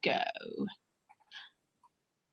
go.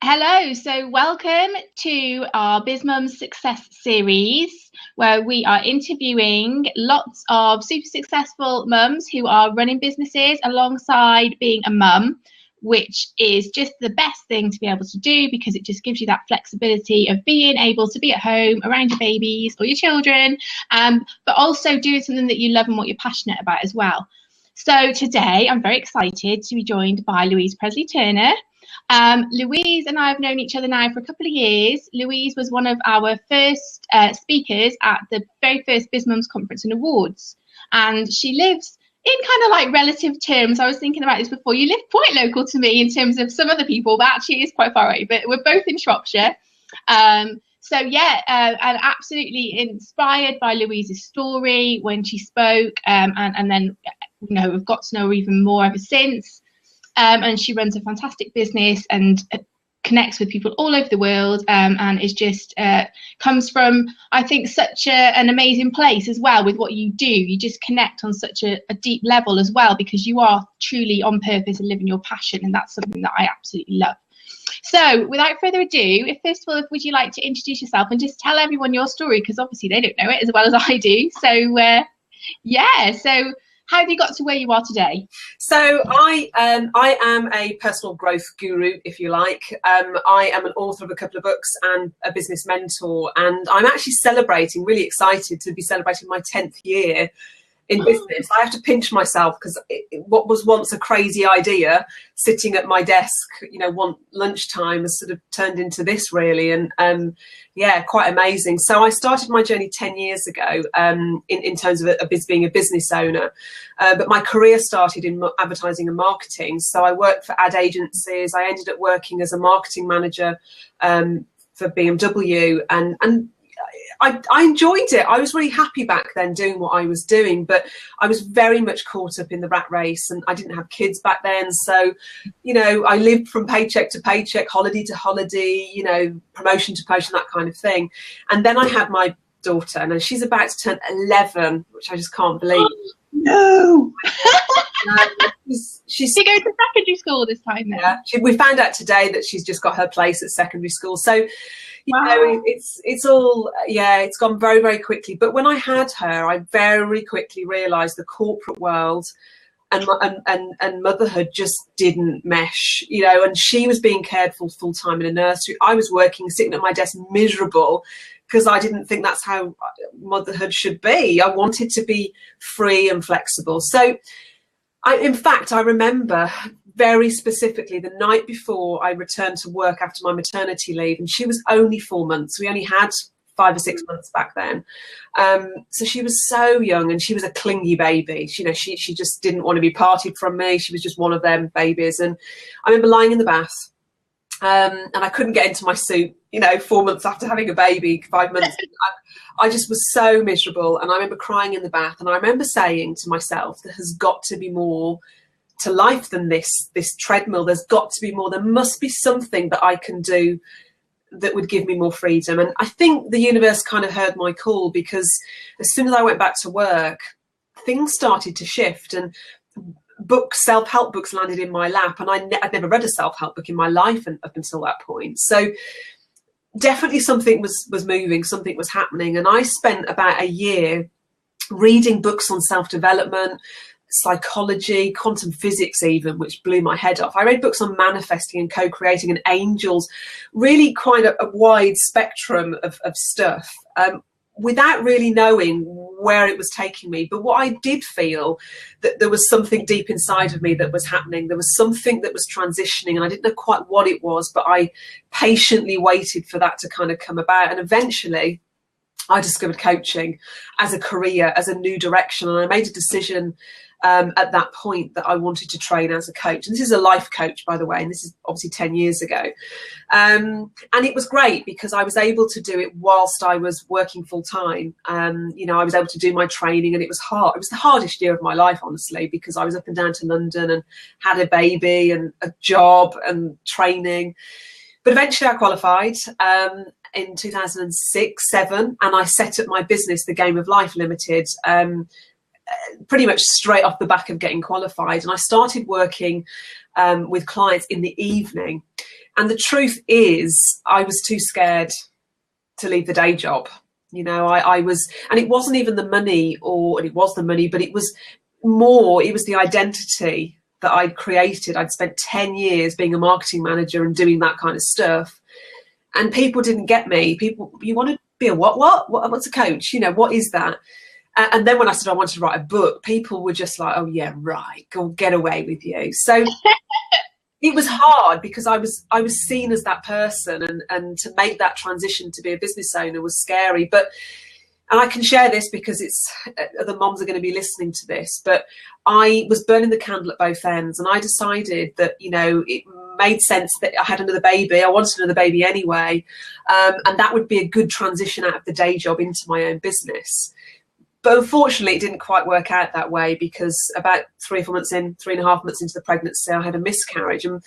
Hello, so welcome to our BizMums Success Series, where we are interviewing lots of super successful mums who are running businesses alongside being a mum, which is just the best thing to be able to do because it just gives you that flexibility of being able to be at home around your babies or your children, but also doing something that you love and what you're passionate about as well. So today I'm very excited to be joined by Louise Presley Turner. Louise and I have known each other now for a couple of years. Louise was one of our first speakers at the very first BizMums Conference and Awards, and she lives in kind of like relative terms. I was thinking about this before. You live quite local to me in terms of some other people, but actually it's quite far away. But we're both in Shropshire. So yeah, and absolutely inspired by Louise's story when she spoke, and then we've got to know her even more ever since. And she runs a fantastic business and connects with people all over the world, and is just comes from, I think, such an amazing place as well with what you do. You just connect on such a deep level as well, because you are truly on purpose and living your passion, and that's something that I absolutely love. So without further ado, first of all, would you like to introduce yourself and just tell everyone your story, because obviously they don't know it as well as I do. So so how have you got to where you are today? So I am a personal growth guru, if you like. I am an author of a couple of books and a business mentor, and I'm actually really excited to be celebrating my 10th year in business. I have to pinch myself because what was once a crazy idea sitting at my desk, one lunchtime, has sort of turned into this really, and yeah, quite amazing. So I started my journey 10 years ago in terms of being a business owner, but my career started in advertising and marketing. So I worked for ad agencies. I ended up working as a marketing manager for BMW, and I enjoyed it. I was really happy back then doing what I was doing, but I was very much caught up in the rat race, and I didn't have kids back then. So, I lived from paycheck to paycheck, holiday to holiday, promotion to promotion, that kind of thing. And then I had my daughter, and she's about to turn 11, which I just can't believe. No. She's she goes to secondary school this time then? Yeah, we found out today that she's just got her place at secondary school. So, wow. It's gone very, very quickly. But when I had her, I very quickly realised the corporate world and motherhood just didn't mesh, and she was being cared for full time in a nursery. I was working, sitting at my desk miserable, because I didn't think that's how motherhood should be. I wanted to be free and flexible. So in fact, I remember very specifically the night before I returned to work after my maternity leave, and she was only 4 months. We only had 5 or 6 months back then. So she was so young, and she was a clingy baby. She just didn't want to be parted from me. She was just one of them babies. And I remember lying in the bath, and I couldn't get into my suit, 4 months after having a baby, 5 months. I just was so miserable. And I remember crying in the bath, and I remember saying to myself, there has got to be more to life than this treadmill. There's got to be more. There must be something that I can do that would give me more freedom. And I think the universe kind of heard my call, because as soon as I went back to work, things started to shift, and self-help books landed in my lap, and I'd never read a self-help book in my life up until that point. So definitely something was moving, something was happening. And I spent about a year reading books on self-development, psychology, quantum physics even, which blew my head off. I read books on manifesting and co-creating and angels, really quite a wide spectrum of stuff, without really knowing where it was taking me. But what I did feel, that there was something deep inside of me that was happening. There was something that was transitioning, and I didn't know quite what it was, but I patiently waited for that to kind of come about. And eventually I discovered coaching as a career, as a new direction. And I made a decision at that point that I wanted to train as a coach. And this is a life coach, by the way, and this is obviously 10 years ago. And it was great because I was able to do it whilst I was working full time. I was able to do my training, and it was hard. It was the hardest year of my life, honestly, because I was up and down to London and had a baby and a job and training. But eventually I qualified in 2006-07, and I set up my business, The Game of Life Limited, pretty much straight off the back of getting qualified. And I started working with clients in the evening. And the truth is, I was too scared to leave the day job. You know, I was, and it wasn't even the money, or it was the money, but it was the identity that I'd created. I'd spent 10 years being a marketing manager and doing that kind of stuff. And people didn't get me. People, you want to be a what's a coach? You know, what is that? And then when I said I wanted to write a book, people were just like, oh yeah, right, go get away with you. So it was hard because I was seen as that person, and to make that transition to be a business owner was scary. And I can share this because the moms are going to be listening to this, but I was burning the candle at both ends, and I decided that, you know, it made sense that I had another baby. I wanted another baby anyway, and that would be a good transition out of the day job into my own business. But unfortunately, it didn't quite work out that way, because about 3.5 months into the pregnancy, I had a miscarriage. And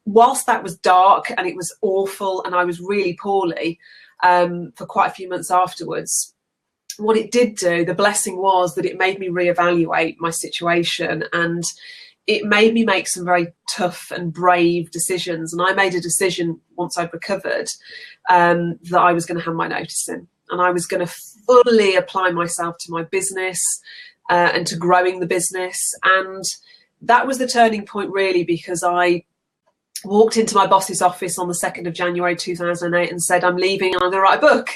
whilst that was dark and it was awful and I was really poorly for quite a few months afterwards, what it did do, the blessing was that it made me reevaluate my situation, and it made me make some very tough and brave decisions. And I made a decision once I'd recovered that I was going to hand my notice in, and I was going to fully apply myself to my business and to growing the business. And that was the turning point, really, because I walked into my boss's office on the 2nd of January 2008 and said, I'm leaving and I'm going to write a book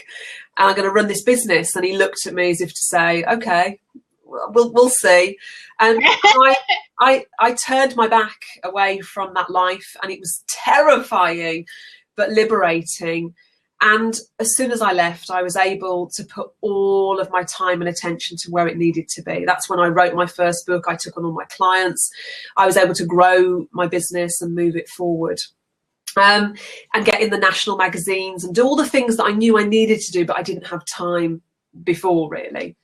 and I'm going to run this business. And he looked at me as if to say, okay, we'll see. And I turned my back away from that life, and it was terrifying but liberating. And as soon as I left, I was able to put all of my time and attention to where it needed to be. That's when I wrote my first book. I took on all my clients. I was able to grow my business and move it forward, and get in the national magazines and do all the things that I knew I needed to do, but I didn't have time before, really.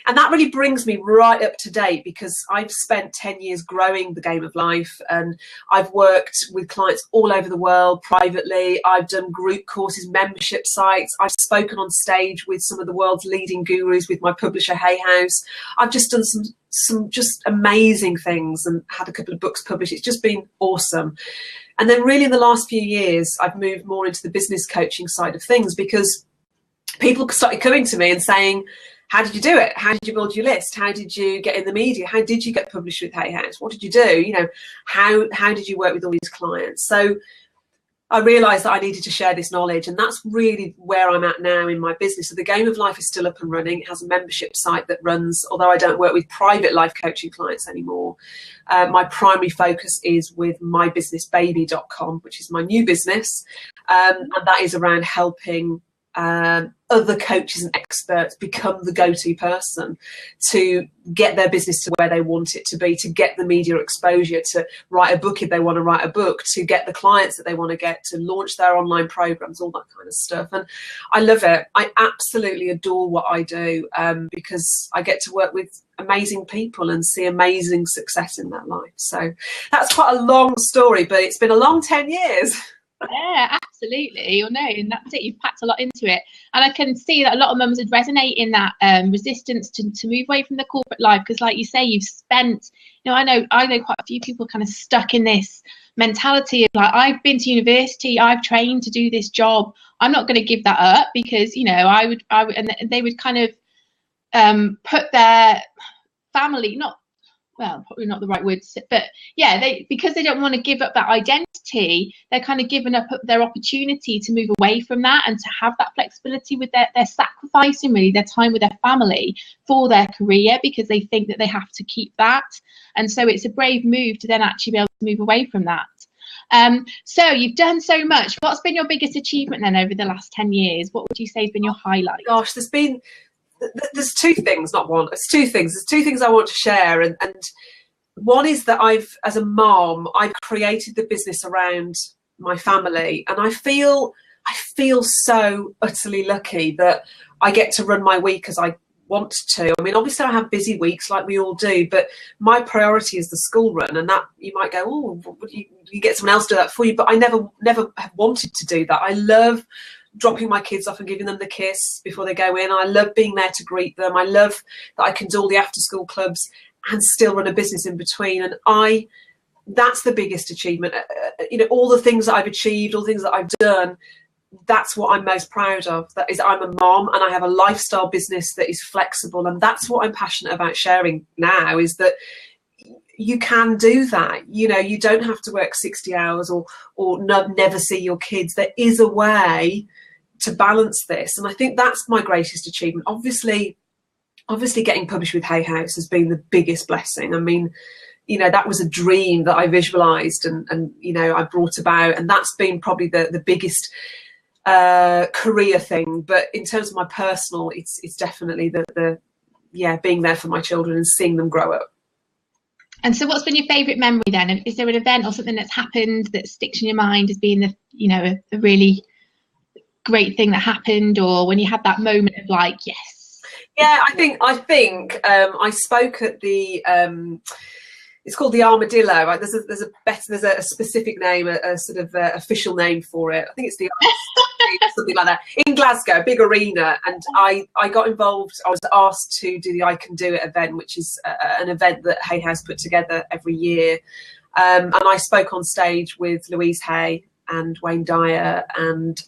And that really brings me right up to date, because I've spent 10 years growing the game of life, and I've worked with clients all over the world privately. I've done group courses, membership sites. I've spoken on stage with some of the world's leading gurus with my publisher, Hay House. I've just done some just amazing things and had a couple of books published. It's just been awesome. And then really in the last few years, I've moved more into the business coaching side of things, because people started coming to me and saying, how did you do it? How did you build your list? How did you get in the media? How did you get published with Hay House? What did you do? You know, how did you work with all these clients? So I realised that I needed to share this knowledge, and that's really where I'm at now in my business. So the Game of Life is still up and running. It has a membership site that runs, although I don't work with private life coaching clients anymore. My primary focus is with mybusinessbaby.com, which is my new business, and that is around helping other coaches and experts become the go-to person to get their business to where they want it to be, to get the media exposure, to write a book if they want to write a book, to get the clients that they want to get, to launch their online programs, all that kind of stuff. And I love it. I absolutely adore what I do, because I get to work with amazing people and see amazing success in their life. So that's quite a long story, but it's been a long 10 years. Yeah, absolutely. Well, no, and that's it. You've packed a lot into it, and I can see that a lot of mums would resonate in that resistance to move away from the corporate life, because, like you say, you've spent. You know, I know quite a few people kind of stuck in this mentality of like, I've been to university, I've trained to do this job. I'm not going to give that up, because you know I would, and they would kind of put their family, probably not the right word, but yeah, because they don't want to give up that identity, they're kind of giving up their opportunity to move away from that and to have that flexibility with their sacrificing really their time with their family for their career, because they think that they have to keep that. And so it's a brave move to then actually be able to move away from that. So you've done so much. What's been your biggest achievement then over the last 10 years? What would you say has been your highlight? Gosh, there's two things, not one. It's two things. There's two things I want to share, and one is that as a mom, I've created the business around my family, and I feel so utterly lucky that I get to run my week as I want to. I mean, obviously I have busy weeks like we all do, but my priority is the school run, and that you might go, oh, you get someone else to do that for you, but I never have wanted to do that. I love dropping my kids off and giving them the kiss before they go in. I love being there to greet them. I love that I can do all the after school clubs and still run a business in between. And I that's the biggest achievement. You know, all the things that I've achieved, all the things that I've done, that's what I'm most proud of. That is, I'm a mom and I have a lifestyle business that is flexible, and that's what I'm passionate about sharing now, is that you can do that. You know, you don't have to work 60 hours or never see your kids. There is a way to balance this, and I think that's my greatest achievement. Obviously getting published with Hay House has been the biggest blessing. I mean, you know, that was a dream that I visualized and you know, I brought about, and that's been probably the biggest career thing. But in terms of my personal, it's definitely the being there for my children and seeing them grow up. And so what's been your favourite memory then? Is there an event or something that's happened that sticks in your mind as being a really great thing that happened, or when you had that moment of like, yes? Yeah, I think I spoke at the it's called the Armadillo. Right? There's a specific name, a sort of official name for it. I think it's the something like that, in Glasgow, big arena. And I got involved. I was asked to do the I Can Do It event, which is an event that Hay House put together every year. And I spoke on stage with Louise Hay and Wayne Dyer and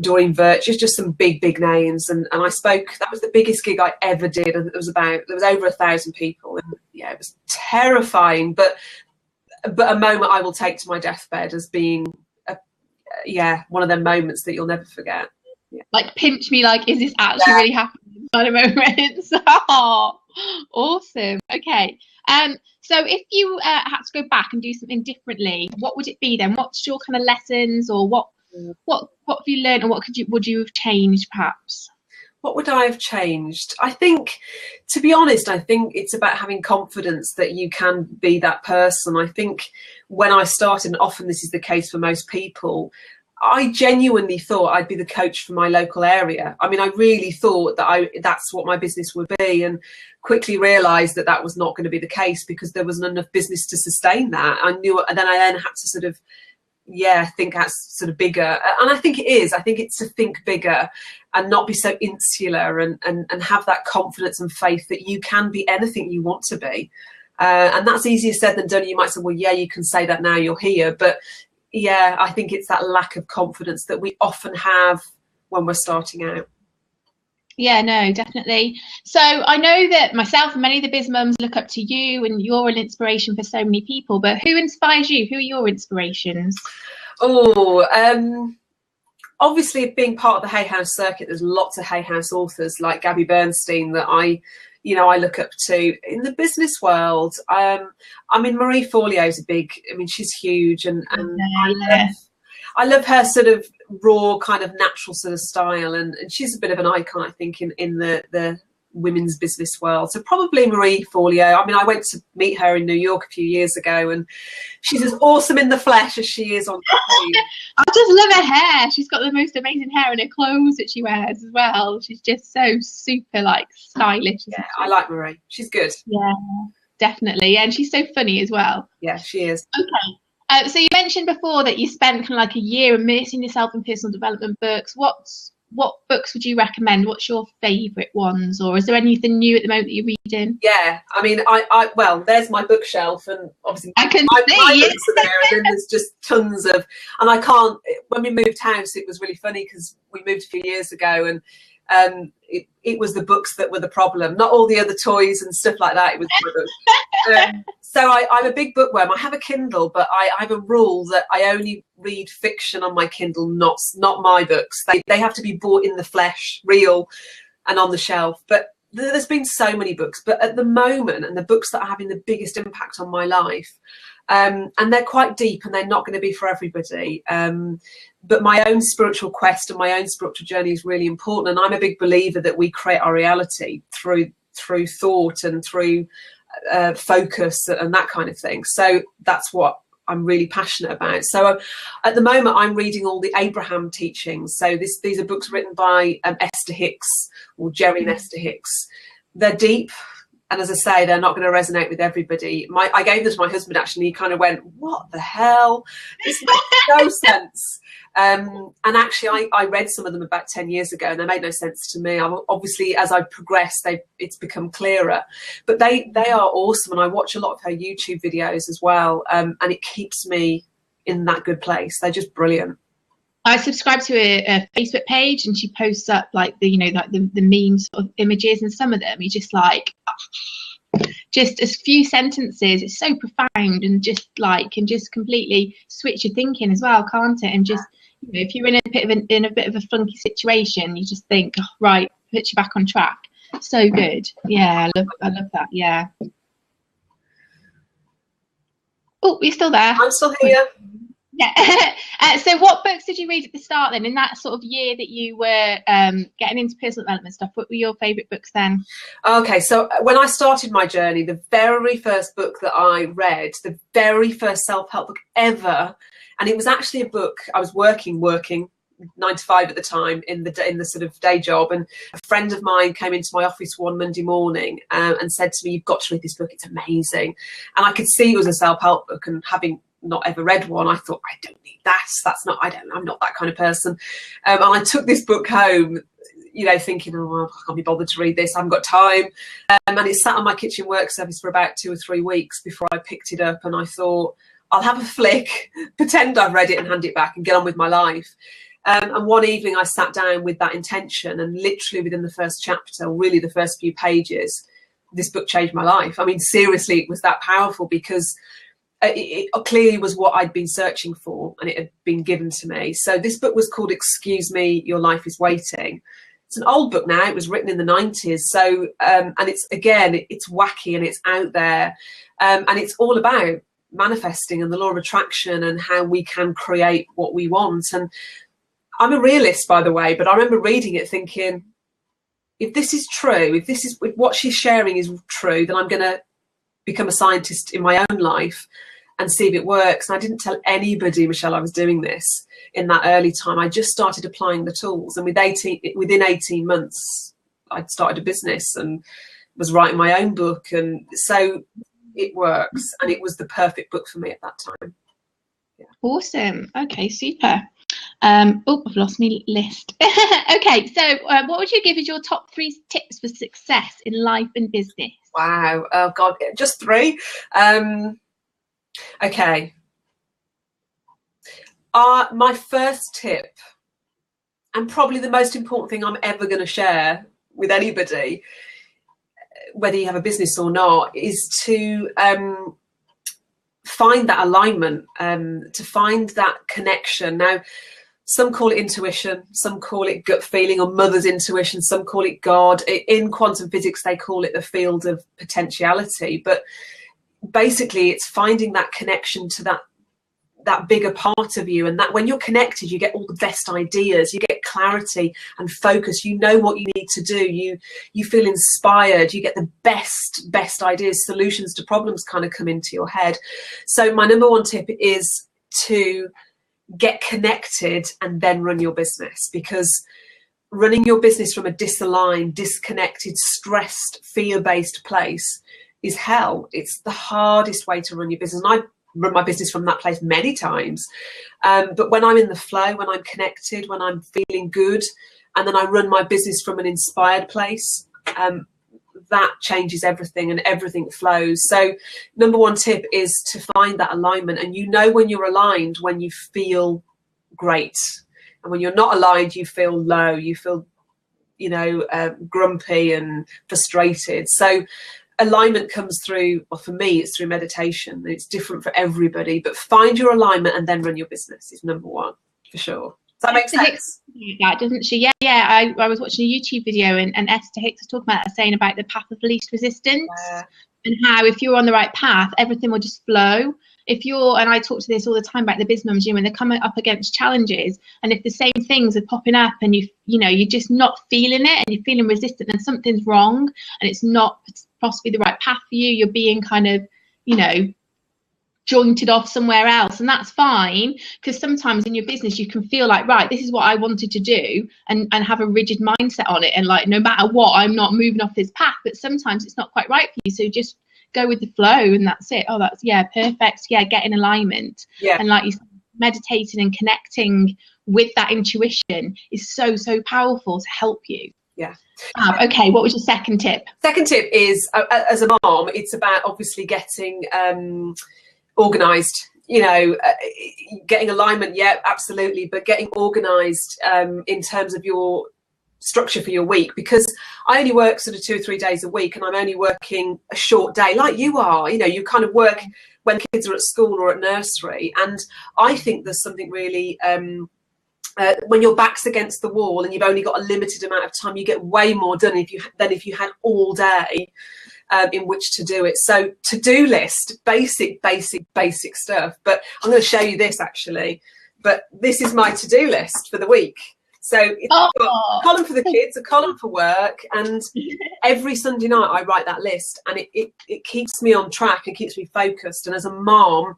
Doreen Virtue, just some big names, and I spoke. That was the biggest gig I ever did, and there was over 1,000 people, and yeah, it was terrifying, but a moment I will take to my deathbed as being one of them moments that you'll never forget. Yeah. Like, pinch me, like, is this actually really happening kind of moments? Oh, awesome. Okay. So if you had to go back and do something differently, what would it be then? What's your kind of lessons, or what have you learned, or what would you have changed perhaps? What would I have changed? I think, to be honest, I think it's about having confidence that you can be that person. I think when I started, and often this is the case for most people, I genuinely thought I'd be the coach for my local area. I mean, I really thought that that's what my business would be, and quickly realised that that was not going to be the case, because there wasn't enough business to sustain that. I knew, and then I had to sort of think that's sort of bigger. And I think it is. I think it's to think bigger and not be so insular, and have that confidence and faith that you can be anything you want to be. And that's easier said than done. You might say, well, yeah, you can say that now you're here. But yeah, I think it's that lack of confidence that we often have when we're starting out. Yeah, no, definitely. So I know that myself and many of the BizMums look up to you, and you're an inspiration for so many people. But who inspires you? Who are your inspirations? Obviously, being part of the Hay House circuit, there's lots of Hay House authors like Gabby Bernstein that I look up to. In the business world, I mean, Marie Forleo's she's huge, and I love her sort of raw, kind of natural sort of style, and she's a bit of an icon, I think, in the women's business world. So probably Marie Forleo. I mean, I went to meet her in New York a few years ago, and she's as awesome in the flesh as she is on screen. I just love her hair. She's got the most amazing hair, and her clothes that she wears as well. She's just so super, like, stylish. Yeah, I like Marie. She's good. Yeah, definitely. And she's so funny as well. Yeah, she is. Okay. So you mentioned before that you spent kind of like a year immersing yourself in personal development books. What books would you recommend? What's your favourite ones, or is there anything new at the moment that you're reading? Yeah, I mean, well, there's my bookshelf, and obviously I can my see books are there, and then there's just tons of, and I can't. When we moved house, it was really funny because we moved a few years ago, and it was the books that were the problem, not all the other toys and stuff like that. It was my books. So I'm a big bookworm. I have a Kindle, but I have a rule that I only read fiction on my Kindle, not my books. They have to be bought in the flesh, real, and on the shelf. But there's been so many books. But at the moment, and the books that are having the biggest impact on my life, and they're quite deep, and they're not going to be for everybody. But my own spiritual quest and my own spiritual journey is really important. And I'm a big believer that we create our reality through thought and through focus and that kind of thing. So that's what I'm really passionate about. So at the moment, I'm reading all the Abraham teachings. So these are books written by Esther Hicks, or Jerry and Esther Hicks. They're deep. And as I say, they're not going to resonate with everybody. I gave them to my husband, actually. He kind of went, what the hell? This makes no sense. And actually, I read some of them about 10 years ago, and they made no sense to me. Obviously, as I progressed, it's become clearer. But they are awesome, and I watch a lot of her YouTube videos as well, and it keeps me in that good place. They're just brilliant. I subscribe to a Facebook page, and she posts up like the memes of images, and some of them are just like just a few sentences. It's so profound, and just like can just completely switch your thinking as well, can't it? And just, you know, if you're in a bit of a funky situation, you just think, oh, right, put you back on track. So good. Yeah, I love that. Yeah. Oh, you're still there? I'm still here. Yeah. So what books did you read at the start then, in that sort of year that you were getting into personal development stuff? What were your favourite books then? Okay, so when I started my journey, the very first book that I read, the very first self-help book ever, and it was actually a book, I was working 9 to 5 at the time in the sort of day job, and a friend of mine came into my office one Monday morning and said to me, you've got to read this book, it's amazing. And I could see it was a self-help book, and having not ever read one, I thought, I don't need that. I'm not that kind of person. And I took this book home, you know, thinking, oh, well, I can't be bothered to read this, I haven't got time. And it sat on my kitchen work surface for about 2 or 3 weeks before I picked it up, and I thought, I'll have a flick, pretend I've read it and hand it back and get on with my life. And one evening I sat down with that intention, and literally within the first chapter, really the first few pages, this book changed my life. I mean, seriously, it was that powerful, because it clearly was what I'd been searching for, and it had been given to me. So this book was called Excuse Me, Your Life is Waiting. It's an old book now. It was written in the 90s. So, and it's wacky and it's out there. And it's all about manifesting and the law of attraction and how we can create what we want. And I'm a realist, by the way, but I remember reading it thinking, if this is true, if what she's sharing is true, then I'm going to become a scientist in my own life and see if it works. And I didn't tell anybody, Michelle, I was doing this in that early time. I just started applying the tools, and within 18 months, I'd started a business and was writing my own book. And so it works, and it was the perfect book for me at that time. Yeah. Awesome. Okay, super. I've lost my list. Okay, so what would you give as your top 3 tips for success in life and business? Wow. Oh God, just 3. Okay. My first tip, and probably the most important thing I'm ever going to share with anybody, whether you have a business or not, is to find that alignment, to find that connection. Now, some call it intuition, some call it gut feeling or mother's intuition, some call it God. In quantum physics, they call it the field of potentiality. But basically, it's finding that connection to that bigger part of you. And that when you're connected, you get all the best ideas, you get clarity and focus. You know what you need to do. You feel inspired. You get the best ideas, solutions to problems kind of come into your head. So my number 1 tip is to get connected and then run your business, because running your business from a disaligned, disconnected, stressed, fear-based place is hell. It's the hardest way to run your business. And I run my business from that place many times. But when I'm in the flow, when I'm connected, when I'm feeling good, and then I run my business from an inspired place, that changes everything and everything flows. So number 1 tip is to find that alignment. And you know when you're aligned, when you feel great. And when you're not aligned, you feel low. You feel, grumpy and frustrated. So alignment comes through, well, for me, it's through meditation. It's different for everybody. But find your alignment and then run your business is number 1, for sure. Does that make sense? That, doesn't she? Yeah. I was watching a YouTube video, and Esther Hicks was talking about that, saying about the path of least resistance, and how if you're on the right path, everything will just flow. And I talk to this all the time about the BizMums, when they're coming up against challenges, and if the same things are popping up, and you're just not feeling it, and you're feeling resistant, then something's wrong, and it's not possibly the right path for you. You're being kind of, jointed off somewhere else, and that's fine, because sometimes in your business you can feel like, right, this is what I wanted to do, and have a rigid mindset on it, and like, no matter what, I'm not moving off this path. But sometimes it's not quite right for you, so just go with the flow, and that's it. Oh, that's, yeah, perfect. Yeah, get in alignment. Yeah. And like you said, meditating and connecting with that intuition is so powerful to help you. Yeah. Okay, what was your second tip? Second tip is, as a mom, it's about obviously getting organised. You know, getting alignment, yeah, absolutely, but getting organised in terms of your structure for your week, because I only work sort of 2 or 3 days a week, and I'm only working a short day like you are. You know, you kind of work when kids are at school or at nursery, and I think there's something really when your back's against the wall and you've only got a limited amount of time, you get way more done than if you had all day in which to do it. So to-do list, basic stuff. But I'm going to show you this actually. But this is my to-do list for the week. So it's got a column for the kids, a column for work, and every Sunday night I write that list, and it keeps me on track and keeps me focused. And as a mom,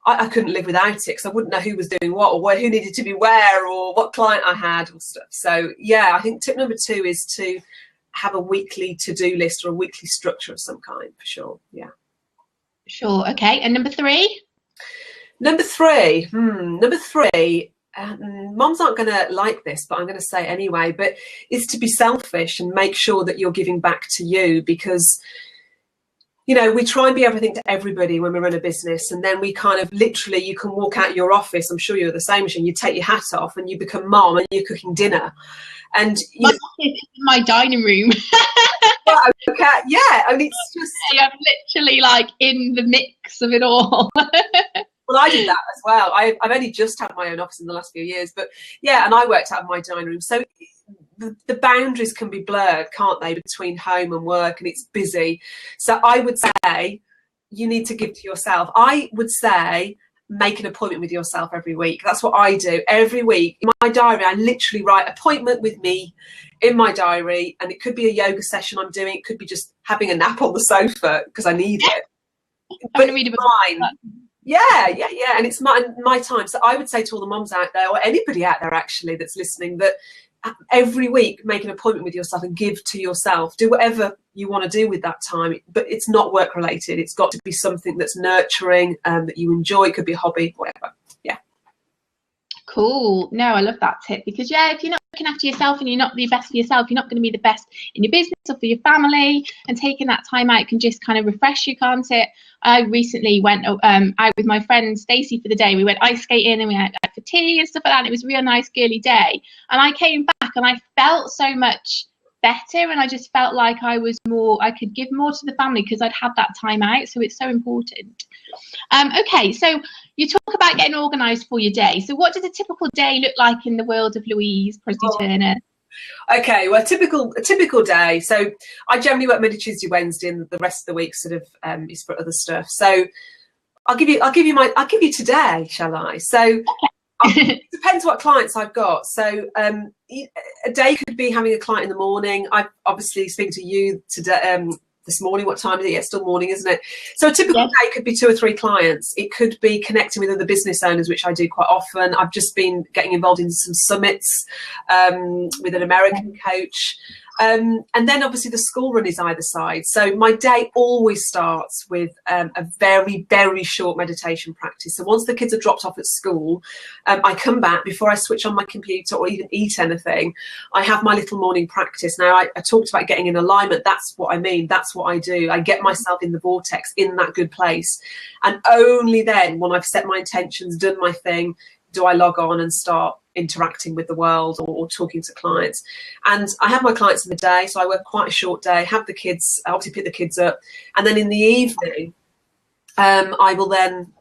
I couldn't live without it, because I wouldn't know who was doing what, or who needed to be where, or what client I had or stuff. So yeah, I think tip number 2 is to have a weekly to-do list or a weekly structure of some kind, for sure. Yeah. Sure. Okay. And number 3? Number three, moms aren't going to like this, but I'm going to say it anyway, but is to be selfish and make sure that you're giving back to you, because you know, we try and be everything to everybody when we run a business, and then we kind of literally, you can walk out your office, I'm sure you're the same, Machine, you take your hat off and you become mom and you're cooking dinner. And my office is in my dining room. Okay, yeah, and it's just, I'm literally like in the mix of it all. well, I did that as well. I've only just had my own office in the last few years, but yeah, and I worked out of my dining room. So the boundaries can be blurred, can't they, between home and work, and it's busy. So I would say you need to give to yourself. I would say make an appointment with yourself every week. That's what I do every week. In my diary, I literally write appointment with me in my diary, and it could be a yoga session I'm doing. It could be just having a nap on the sofa because I need it. But it's mine. Yeah, and it's my time. So I would say to all the moms out there, or anybody out there actually that's listening, that every week make an appointment with yourself and give to yourself. Do whatever you want to do with that time, but it's not work related. It's got to be something that's nurturing, that you enjoy. It could be a hobby, whatever. Yeah. Cool. No, I love that tip, because yeah, if you're not looking after yourself and you're not the best for yourself, you're not going to be the best in your business or for your family, and taking that time out can just kind of refresh you, can't it? I recently went out with my friend Stacey for the day. We went ice skating and we went out for tea and stuff like that, and it was a real nice girly day, and I came back and I felt so much better, and I just felt like I could give more to the family because I'd had that time out. So it's so important. Okay, so you talk about getting organised for your day. So what does a typical day look like in the world of Louise Presley Turner? Okay, well, a typical day. So I generally work Monday, Tuesday, Wednesday, and the rest of the week sort of is for other stuff. So I'll give you today, shall I? So okay. It depends what clients I've got. So a day could be having a client in the morning. I'm obviously speaking to you today. This morning, what time is it? Yeah, it's still morning, isn't it? So a typical day could be 2 or 3 clients. It could be connecting with other business owners, which I do quite often. I've just been getting involved in some summits with an American coach. And then obviously the school run is either side. So my day always starts with a very, very short meditation practice. So once the kids are dropped off at school, I come back before I switch on my computer or even eat anything. I have my little morning practice. Now, I talked about getting in alignment. That's what I mean. That's what I do. I get myself in the vortex, in that good place. And only then, when I've set my intentions, done my thing, do I log on and start interacting with the world or talking to clients. And I have my clients in the day, so I work quite a short day, have the kids, obviously pick the kids up, and then in the evening I will then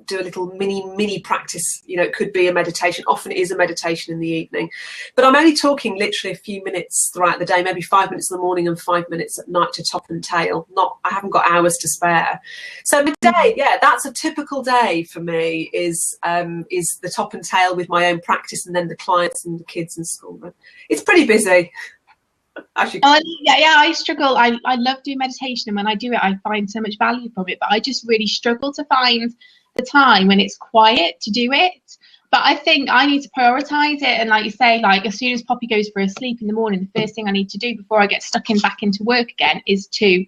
do a little mini practice. You know, it could be a meditation. Often it is a meditation in the evening, but I'm only talking literally a few minutes throughout the day, maybe 5 minutes in the morning and 5 minutes at night to top and tail. I haven't got hours to spare. So midday, yeah, that's a typical day for me, is the top and tail with my own practice, and then the clients and the kids in school. But it's pretty busy. Actually, Oh, yeah, I struggle. I love doing meditation, and when I do it, I find so much value from it. But I just really struggle to find the time when it's quiet to do it. But I think I need to prioritize it. And like you say, like as soon as Poppy goes for a sleep in the morning, the first thing I need to do before I get stuck in back into work again is to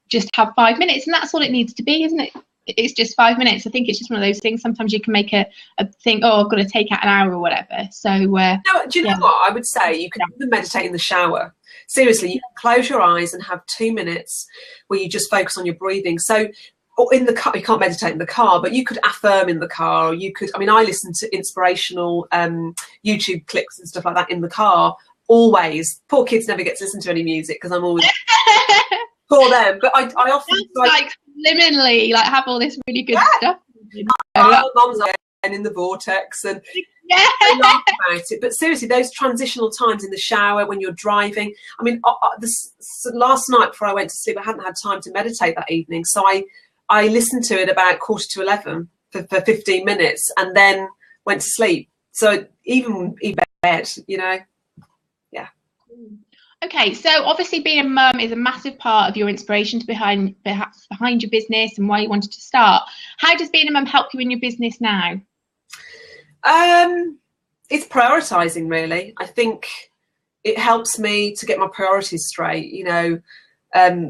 just have 5 minutes, and that's all it needs to be, isn't it? It's just 5 minutes. I think it's just one of those things. Sometimes you can make a thing, oh, I've got to take out an hour or whatever. So do you know what I would say? You can even meditate in the shower. Seriously, you can close your eyes and have 2 minutes where you just focus on your breathing. So, or in the car, you can't meditate in the car, but you could affirm in the car. Or you could, I mean, I listen to inspirational YouTube clips and stuff like that in the car always. Poor kids never get to listen to any music because I'm always for them. But I often like liminally like have all this really good stuff. Mum's in the vortex and I laugh about it. But seriously, those transitional times in the shower when you're driving. I mean, last night before I went to sleep, I hadn't had time to meditate that evening, so I listened to it about 11:15 for 15 minutes, and then went to sleep. So even in bed, you know, yeah. Okay, so obviously being a mum is a massive part of your inspiration behind your business and why you wanted to start. How does being a mum help you in your business now? It's prioritizing, really. I think it helps me to get my priorities straight. You know,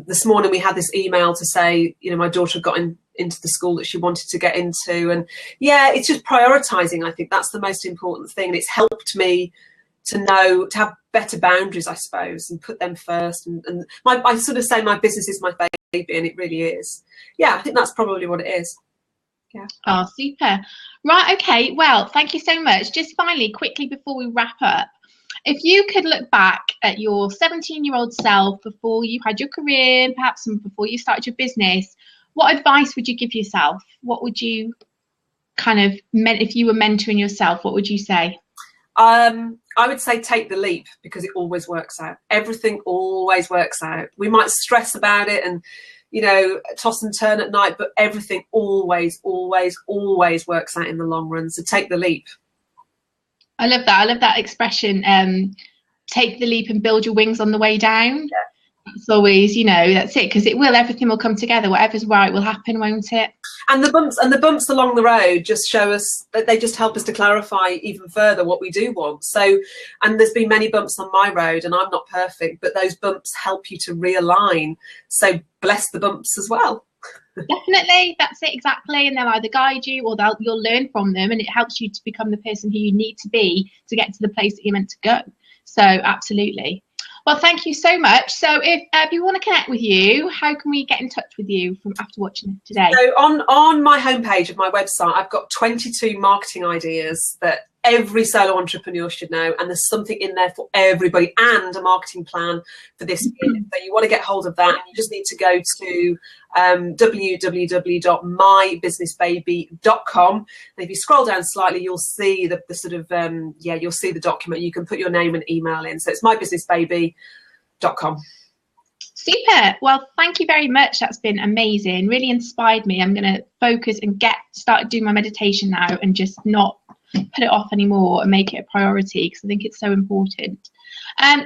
this morning we had this email to say, you know, my daughter got into the school that she wanted to get into, and yeah, it's just prioritizing. I think that's the most important thing, and it's helped me to have better boundaries, I suppose, and put them first. And I sort of say my business is my baby, and it really is. Yeah, I think that's probably what it is. Yeah. Oh, super. Right, okay. Well, thank you so much. Just finally, quickly before we wrap up, if you could look back at your 17-year-old self before you had your career, perhaps before you started your business, what advice would you give yourself? What would you if you were mentoring yourself, what would you say? I would say take the leap, because it always works out. Everything always works out. We might stress about it and, you know, toss and turn at night, but everything always works out in the long run. So take the leap. I love that. I love that expression. Take the leap and build your wings on the way down. Yeah. It's always, you know, that's it, because everything will come together. Whatever's right will happen, won't it? And the bumps along the road just show us that they just help us to clarify even further what we do want. So, and there's been many bumps on my road, and I'm not perfect, but those bumps help you to realign. So bless the bumps as well. Definitely, that's it, exactly. And they'll either guide you or you'll learn from them, and it helps you to become the person who you need to be to get to the place that you're meant to go. So absolutely. Well, thank you so much. So if people want to connect with you, how can we get in touch with you after watching today? So on my homepage of my website, I've got 22 marketing ideas that every solo entrepreneur should know, and there's something in there for everybody, and a marketing plan for this year. So you want to get hold of that, and you just need to go to www.mybusinessbaby.com, and if you scroll down slightly, you'll see the sort of you'll see the document. You can put your name and email in. So it's mybusinessbaby.com. Super. Well, thank you very much. That's been amazing. Really inspired me. I'm going to focus and start doing my meditation now, and just not put it off anymore and make it a priority, because I think it's so important.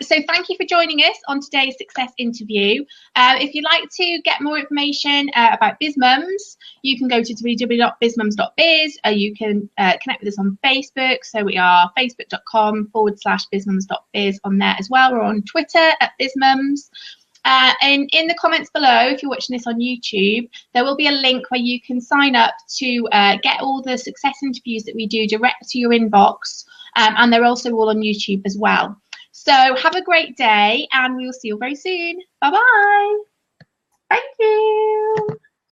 So thank you for joining us on today's success interview. If you'd like to get more information about BizMums, you can go to www.bizmums.biz, or you can connect with us on Facebook. So we are facebook.com/bizmums.biz on there as well. We're on Twitter at BizMums. And in the comments below, if you're watching this on YouTube, there will be a link where you can sign up to get all the success interviews that we do direct to your inbox, and they're also all on YouTube as well. So have a great day, and we will see you very soon. Bye-bye. Thank you.